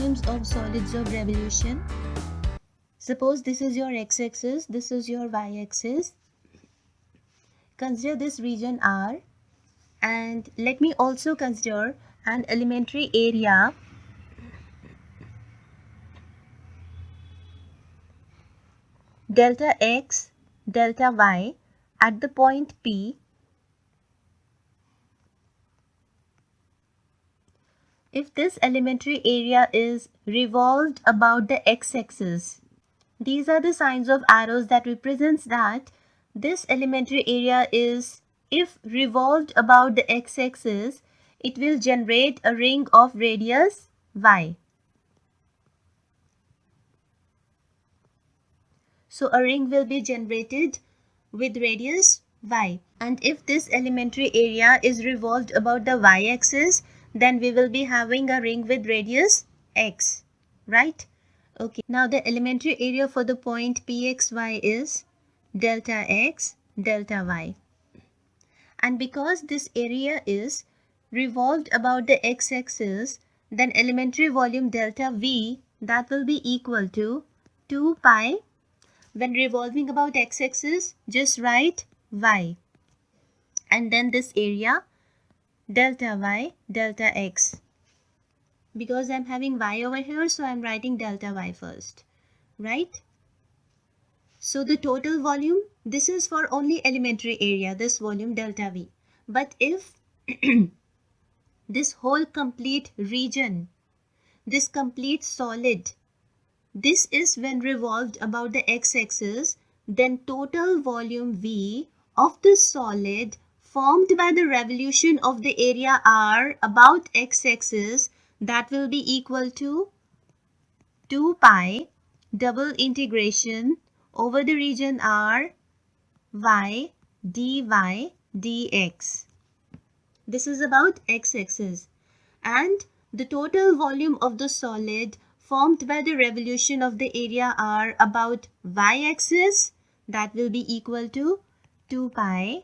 volumes of solids of revolution. Suppose this is your x-axis, this is your y-axis. Consider this region R, and let me also consider an elementary area delta x, delta y at the point P. If this elementary area is revolved about the x-axis, these are the signs of arrows that represents that this elementary area is, if revolved about the x-axis, it will generate a ring of radius y. So a ring will be generated with radius y. And if this elementary area is revolved about the y-axis, then we will be having a ring with radius x, right? Okay, now the elementary area for the point Pxy is delta x, delta y. And because this area is revolved about the x-axis, then elementary volume delta V, that will be equal to 2 pi. When revolving about x-axis, just write y. And then this area delta y, delta x. Because I'm having y over here, so I'm writing delta y first, right? So the total volume, this is for only elementary area, this volume delta V. But if this whole complete region, this complete solid, this is when revolved about the x-axis, then total volume V of the solid formed by the revolution of the area R about x-axis, that will be equal to 2 pi double integration over the region R y dy dx. This is about x-axis. And the total volume of the solid formed by the revolution of the area R about y-axis, that will be equal to 2 pi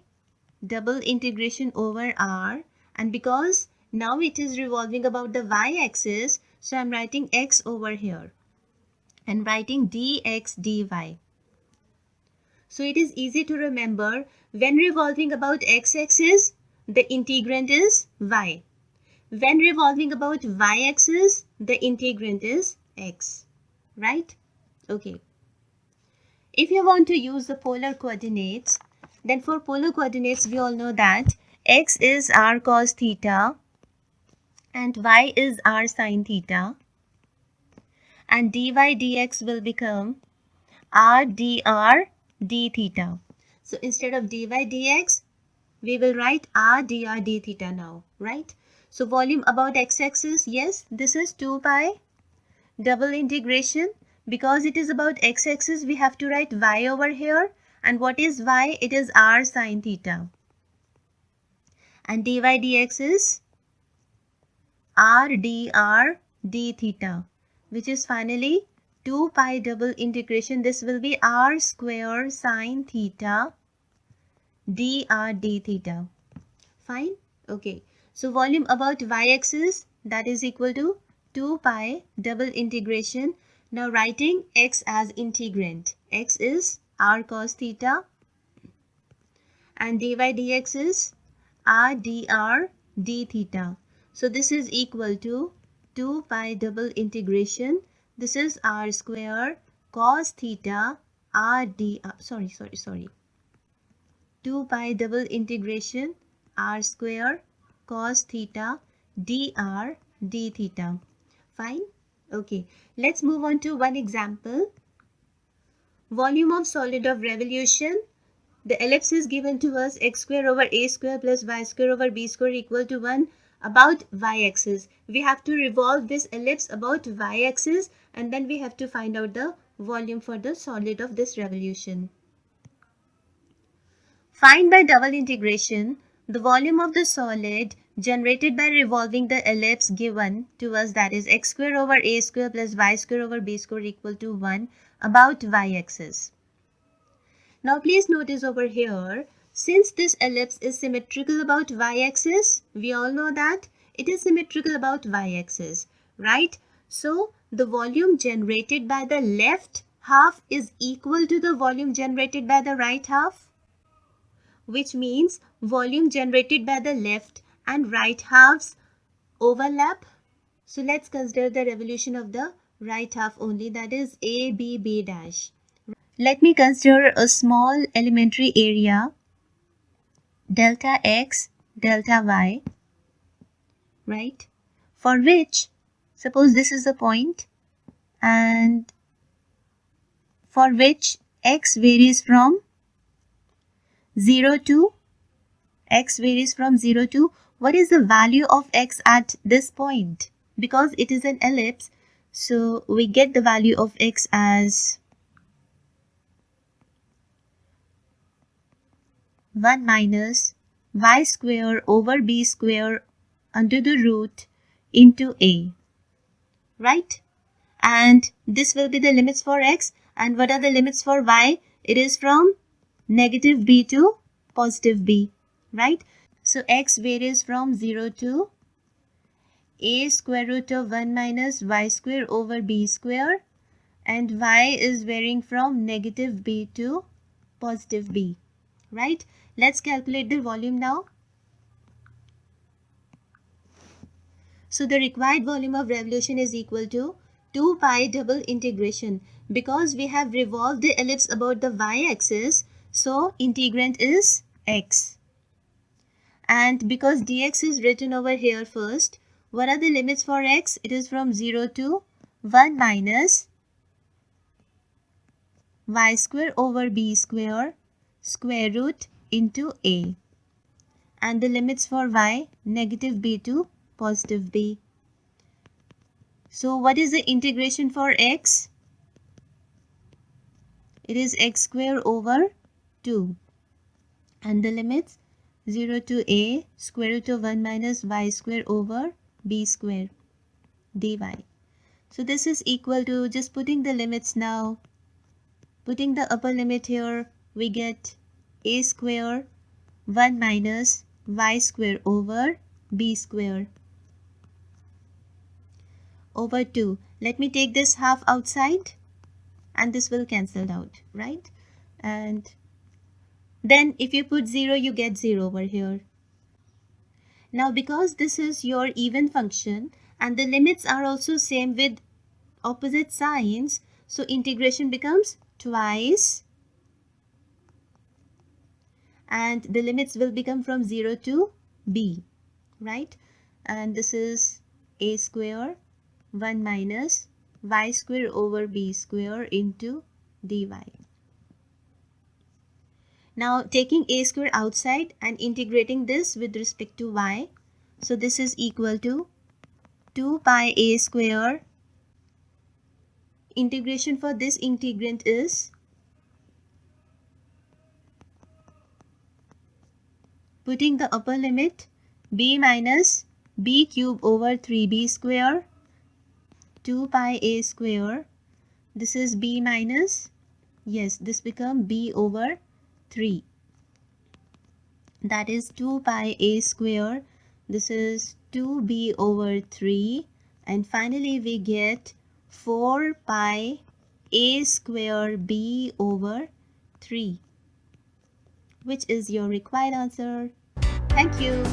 double integration over R. And because now it is revolving about the y-axis, so I'm writing x over here and writing dx dy. So it is easy to remember, when revolving about x-axis, the integrand is y. When revolving about y-axis, the integrand is x, right? Okay. If you want to use the polar coordinates, then for polar coordinates, we all know that x is r cos theta and y is r sin theta, and dy dx will become r dr d theta. So instead of dy dx, we will write r dr d theta now, right? So volume about x-axis, yes, this is 2 pi double integration. Because it is about x-axis, we have to write y over here. And what is y? It is r sin theta. And dy dx is r dr d theta, which is finally 2 pi double integration. This will be r square sin theta dr d theta. Fine? Okay. So volume about y-axis, that is equal to 2 pi double integration. Now writing x as integrand. X is r cos theta and dy dx is r dr d theta. So this is equal to 2 pi double integration. This is r square cos theta r dr, 2 pi double integration r square cos theta dr d theta. Fine? Okay. Let's move on to one example. Volume of solid of revolution. The ellipse is given to us x square over a square plus y square over b square equal to 1 about y-axis. We have to revolve this ellipse about y-axis, and then we have to find out the volume for the solid of this revolution. Find by double integration the volume of the solid generated by revolving the ellipse given to us, that is x square over a square plus y square over b square equal to 1 about y-axis. Now please notice over here, since this ellipse is symmetrical about y-axis, we all know that it is symmetrical about y-axis, right? So the volume generated by the left half is equal to the volume generated by the right half, which means volume generated by the left and right halves overlap. So let's consider the revolution of the right half only, that is A, B, B dash. Let me consider a small elementary area delta x, delta y, right? For which, suppose this is a point, and for which x varies from 0 to, what is the value of x at this point? Because it is an ellipse, so we get the value of x as 1 minus y square over b square under the root into a, right? And this will be the limits for x. And what are the limits for y? It is from negative b to positive b, right? So x varies from 0 to a square root of 1 minus y square over b square, and y is varying from negative b to positive b, right? Let's calculate the volume now. So the required volume of revolution is equal to 2 pi double integration. Because we have revolved the ellipse about the y-axis, so integrand is x. And because dx is written over here first, what are the limits for x? It is from 0 to 1 minus y square over b square square root into a. And the limits for y, negative b to positive b. So what is the integration for x? It is x square over 2. And the limits 0 to a square root of 1 minus y square over b square dy. So this is equal to, just putting the limits now, putting the upper limit here, we get a square 1 minus y square over b square over 2. Let me take this half outside and this will cancel out, right? And then if you put 0, you get 0 over here. Now because this is your even function and the limits are also same with opposite signs, so integration becomes twice and the limits will become from 0 to b, right? And this is a square 1 minus y square over b square into dy. Now taking a square outside and integrating this with respect to y, so this is equal to 2 pi a square. Integration for this integrand is, putting the upper limit, b minus b cube over 3b square, 2 pi a square. This is b minus, yes, this become b over 3. That is 2 pi a square. This is 2b over 3. And finally we get 4 pi a square b over 3, which is your required answer. Thank you.